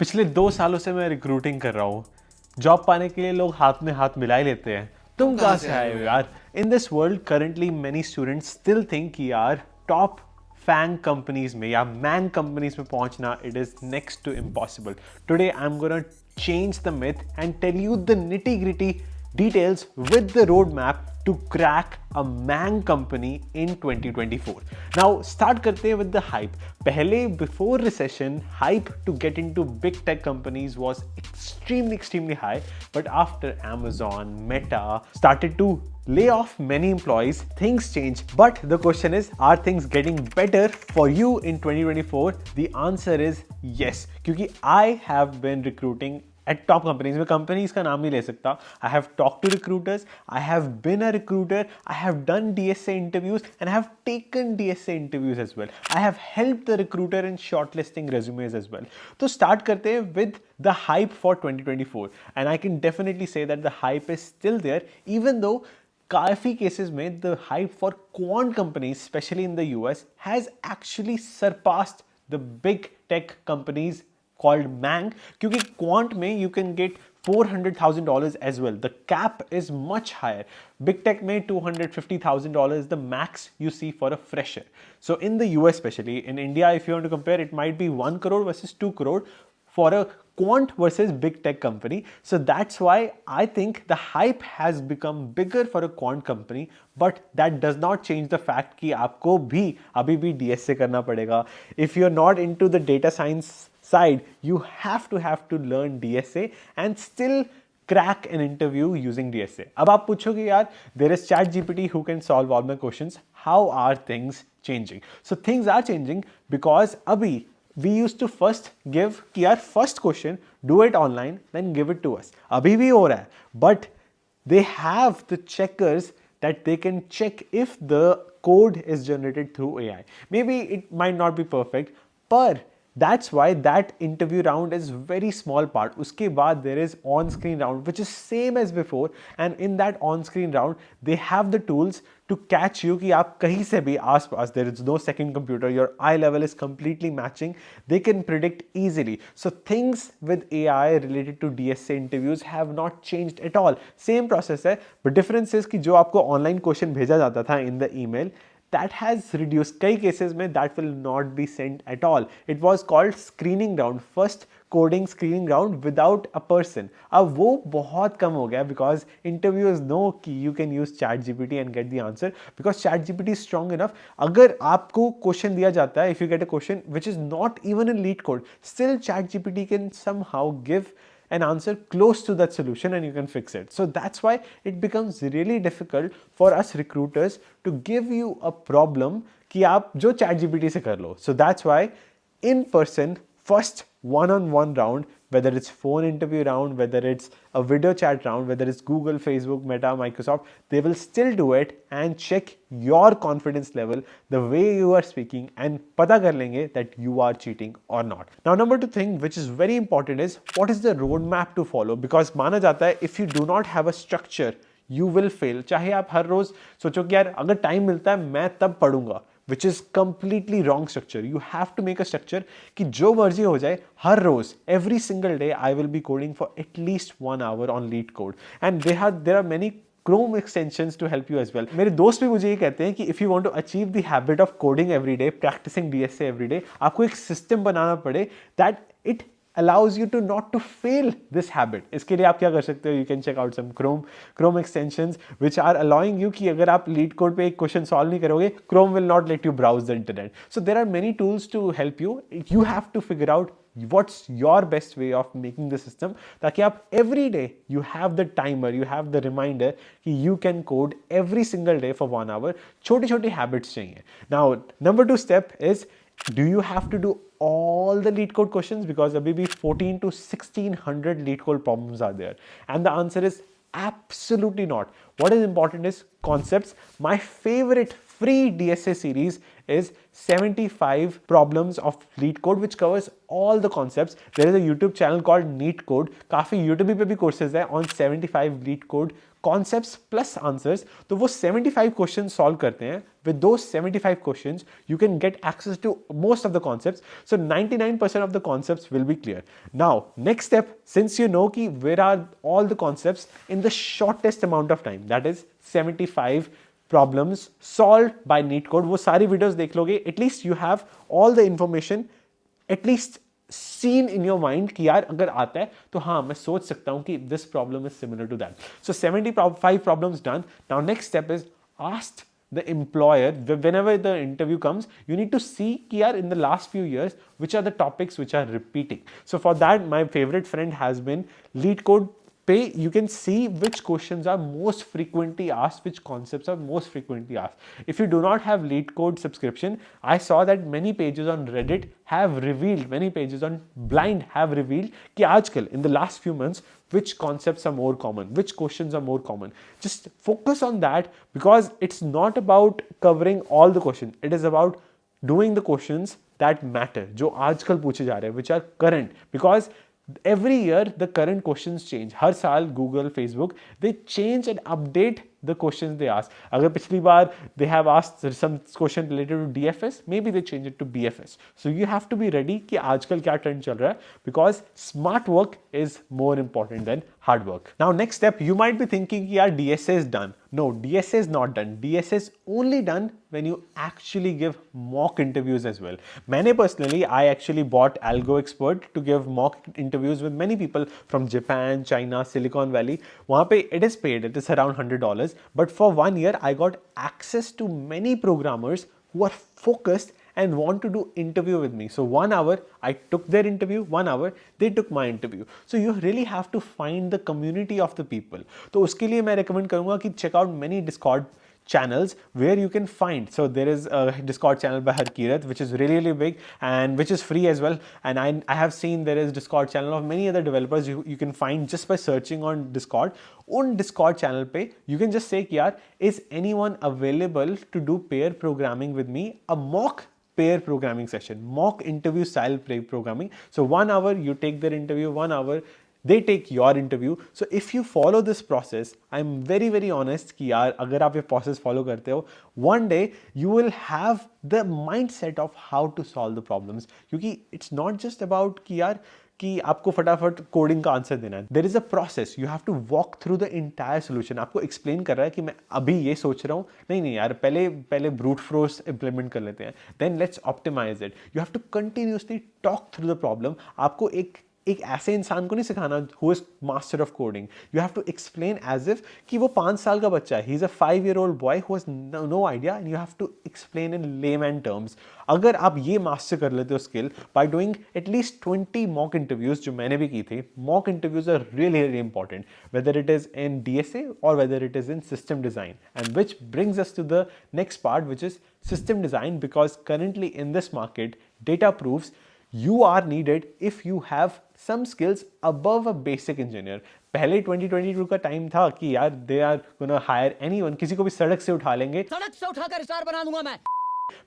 पिछले 2 सालों से मैं रिक्रूटिंग कर रहा हूँ. जॉब पाने के लिए लोग हाथ में हाथ मिला ही लेते हैं. तुम कहाँ से आए हो यार? In this world currently many students still think कि यार टॉप FANG कंपनीज में या MAANG कंपनीज में पहुंचना it is next to impossible. Today I'm gonna change the myth and tell you the nitty-gritty details with the roadmap to crack a MAANG company in 2024. Now start करते हैं with the hype. पहले before recession, hype to get into big tech companies was extremely high, but after Amazon, Meta started to lay off many employees, things change. But the question is, are things getting better for you in 2024? The answer is yes, क्योंकि I have been recruiting at top companies. मैं companies का नाम नहीं ले सकता. I have talked to recruiters, I have been a recruiter, I have done DSA interviews and I have taken DSA interviews as well. I have helped the recruiter in shortlisting resumes as well. तो start करते हैं with the hype for 2024, and I can definitely say that the hype is still there, even though काफ़ी cases में the hype for quant companies, especially in the US, has actually surpassed the big tech companies called MAANG, क्योंकि quant में you can get $400,000 as well. The cap is much higher. Big tech में $250,000 the max you see for a fresher. So in the US especially, in India if you want to compare, it might be 1 crore versus 2 crore for a quant versus big tech company. So that's why I think the hype has become bigger for a quant company, but that does not change the fact कि आपको भी अभी भी DSA करना पड़ेगा. If you're not into the data science side, you have to learn DSA and still crack an interview using DSA. अब आप पूछोगे यार, there is ChatGPT who can solve all my questions. How are things changing? So things are changing because अभी we used to first give कि यार first question, do it online, then give it to us. अभी भी हो रहा है, but they have the checkers that they can check if the code is generated through AI. Maybe it might not be perfect, but that's why that interview round is very small part. उसके बाद there is on-screen round which is same as before, and in that on-screen round they have the tools to catch you कि आप कहीं से भी आस-पास, there is no second computer, your eye level is completely matching, they can predict easily. So things with AI related to DSA interviews have not changed at all. Same process है, but difference is कि जो आपको online question भेजा जाता था in the email, that has reduced. कई cases में that will not be sent at all. It was called screening round, first coding screening round without a person. अब वो बहुत कम हो गया because interviewers know कि you can use ChatGPT and get the answer because ChatGPT is strong enough. अगर आपको question दिया जाता है, if you get a question which is not even in lead code, still ChatGPT can somehow give an answer close to that solution and you can fix it. So that's why it becomes really difficult for us recruiters to give you a problem कि आप जो ChatGPT से कर लो. So that's why in person, first one-on-one round, whether it's phone interview round, whether it's a video chat round, whether it's Google, Facebook, Meta, Microsoft, they will still do it and check your confidence level, the way you are speaking, and पता कर लेंगे that you are cheating or not. Now, number 2 thing which is very important is what is the roadmap to follow, because माना जाता है if you do not have a structure, you will fail. चाहे आप हर रोज सोचो कि यार अगर time मिलता है मैं तब पढ़ूंगा, which is completely wrong structure. You have to make a structure कि जो मर्जी हो जाए हर रोज, every single day I will be coding for at least 1 hour on lead code, and there are many Chrome extensions to help you as well. मेरे दोस्त भी मुझे ये कहते हैं कि if you want to achieve the habit of coding every day, practicing DSA every day, आपको एक system बनाना पड़े that it allows you to not to fail this habit. इसके लिए आप क्या कर सकते हो? You can check out some Chrome extensions which are allowing you कि अगर आप lead code पे एक question solve नहीं करोगे, Chrome will not let you browse the internet. So there are many tools to help you. You have to figure out what's your best way of making the system ताकि आप every day you have the timer, you have the reminder कि you can code every single day for 1 hour. छोटे-छोटे habits चाहिए. Now, number 2 step is, do you have to do all the lead code questions? Because abhi bhi 14 to 1600 lead code problems are there, and the answer is absolutely not. What is important is concepts. My favorite free DSA series is 75 problems of lead code which covers all the concepts. There is a YouTube channel called Neat Code. काफी YouTube पे भी courses है on 75 lead code concepts plus answers. तो वो 75 questions solve करते हैं. With those 75 questions, you can get access to most of the concepts. So 99% of the concepts will be clear. Now, next step, since you know कि where are all the concepts in the shortest amount of time, that is 75 problems solved by Neat Code. वो सारी videos देख लोगे. At least you have all the information, at least seen in your mind कि यार अगर आता है तो हाँ मैं सोच सकता हूँ कि this problem is similar to that. So 75 problems done. Now next step is ask the employer whenever the interview comes, you need to see कि यार in the last few years which are the topics which are repeating. So for that my favorite friend has been Lead Code. You can see which questions are most frequently asked, which concepts are most frequently asked. If you do not have Lead Code subscription, I saw that many pages on Reddit have revealed, many pages on Blind have revealed कि आजकल in the last few months which concepts are more common, which questions are more common. Just focus on that because it's not about covering all the questions. It is about doing the questions that matter, जो आजकल पूछे जा रहे हैं, which are current, because every year the current questions change. हर साल Google, Facebook, they change and update the questions they ask. अगर पिछली बार they have asked some question related to DFS, maybe they change it to BFS. So you have to be ready कि आजकल क्या trend चल रहा है, because smart work is more important than hard work. Now next step, you might be thinking कि यार DSA is done. No, DSA is not done. DSA is only done when you actually give mock interviews as well. मैंने personally, I actually bought Algo Expert to give mock interviews with many people from Japan, China, Silicon Valley. वहाँ पे it is paid. It is around $100. But for 1 year, I got access to many programmers who are focused and want to do interview with me. So 1 hour, I took their interview, 1 hour, they took my interview. So you really have to find the community of the people. तो उसके लिए मैं recommend करूँगा कि check out many Discord channels where you can find. So there is a Discord channel by Harkirat which is really big and which is free as well, and I have seen there is Discord channel of many other developers you can find just by searching on Discord. On Discord channel पे you can just say कि यार is anyone available to do pair programming with me, a mock pair programming session, mock interview style programming. So 1 hour you take their interview, 1 hour they take your interview. So if you follow this process, I'm very honest कि यार अगर आप ये process follow करते हो, one day you will have the mindset of how to solve the problems. क्योंकि it's not just about कि यार कि आपको फटाफट कोडिंग का आंसर देना है. There is a process. You have to walk through the entire solution. आपको explain कर रहा है कि मैं अभी ये सोच रहा हूँ, नहीं यार पहले brute force implement कर लेते हैं. Then let's optimize it. You have to continuously talk through the problem. आपको एक ऐसे इंसान को नहीं सिखाना who is master of coding. You have to explain as if कि वो 5 साल का बच्चा है. He's a 5-year-old boy who has no idea, and you have to explain in layman terms. अगर आप ये master कर लेते हो skill by doing at least 20 mock interviews जो मैंने भी की थी. Mock interviews are really important, whether it is in DSA or whether it is in system design, and which brings us to the next part, which is system design, because currently in this market data proves you are needed if you have some skills above a basic engineer. पहले 2022 का time था कि यार they are gonna hire anyone, किसी को भी सड़क से उठा लेंगे, सड़क से उठाकर स्टार बना दूंगा मैं,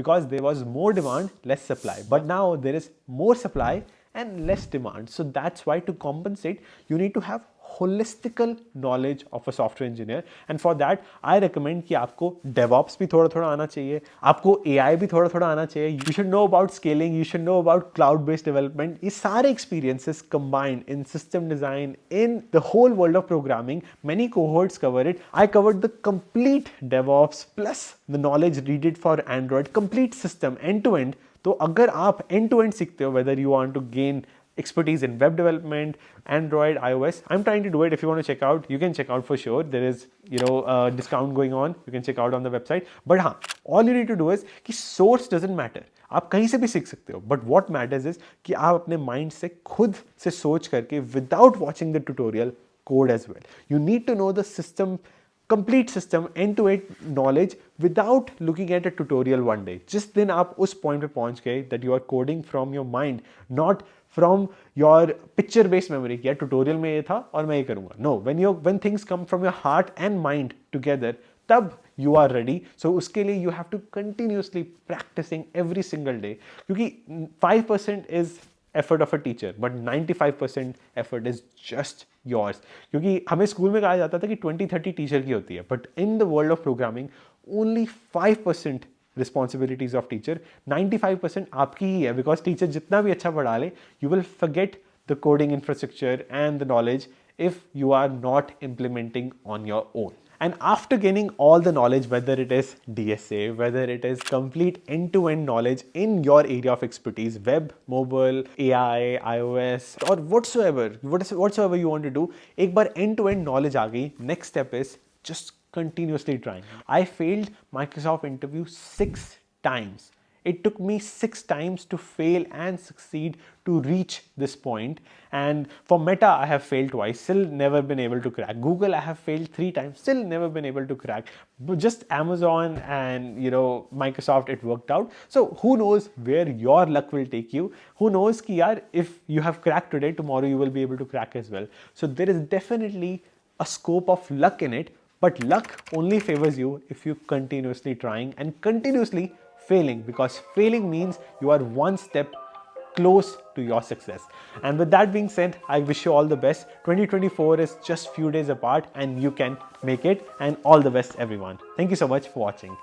because there was more demand, less supply. But now there is more supply and less demand. So that's why to compensate, you need to have holistical knowledge of a software engineer, and for that I recommend कि आपको DevOps भी थोड़ा आना चाहिए, आपको AI भी थोड़ा आना चाहिए. You should know about scaling, you should know about cloud-based development. ये सारे experiences combined in system design, in the whole world of programming. Many cohorts cover it. I covered the complete DevOps plus the knowledge needed for Android, complete system end to end. तो अगर आप end to end सीखते हो, whether you want to gain expertise in web development, Android, iOS, I'm trying to do it. If you want to check out, you can check out for sure. There is, a discount going on. You can check out on the website. But हाँ, all you need to do is कि source doesn't matter. आप कहीं से भी सीख सकते हो. But what matters is कि आप अपने mind से खुद से सोच करके without watching the tutorial code as well. You need to know the system, complete system, end-to-end knowledge without looking at a tutorial one day. जिस दिन आप उस point पे पहुंच गए that you are coding from your mind, not from your picture-based memory. कि यार tutorial में ये था और मैं ये करूँगा. No, when things come from your heart and mind together, तब you are ready. So uske liye you have to continuously practicing every single day, क्योंकि 5% is effort of a teacher but 95% effort is just yours. क्योंकि हमें school में कहा जाता था कि 20-30 teacher की होती है, but in the world of programming only 5% responsibilities of teacher, 95% आपकी ही है, because teacher जितना भी अच्छा पढ़ा ले, you will forget the coding infrastructure and the knowledge if you are not implementing on your own. And after gaining all the knowledge, whether it is DSA, whether it is complete end-to-end knowledge in your area of expertise, web, mobile, AI, iOS, or whatsoever you want to do, एक बार end-to-end knowledge आ गई, next step is just continuously trying. I failed Microsoft interview 6 times. It took me 6 times to fail and succeed to reach this point. And for Meta, I have failed twice, still never been able to crack. Google, I have failed 3 times, still never been able to crack. But just Amazon and Microsoft, it worked out. So who knows where your luck will take you? Who knows ki yaar, if you have cracked today, tomorrow you will be able to crack as well. So there is definitely a scope of luck in it, but luck only favors you if you continuously trying and continuously failing, because failing means you are one step close to your success. And with that being said, I wish you all the best. 2024 is just few days apart and you can make it, and all the best everyone. Thank you so much for watching.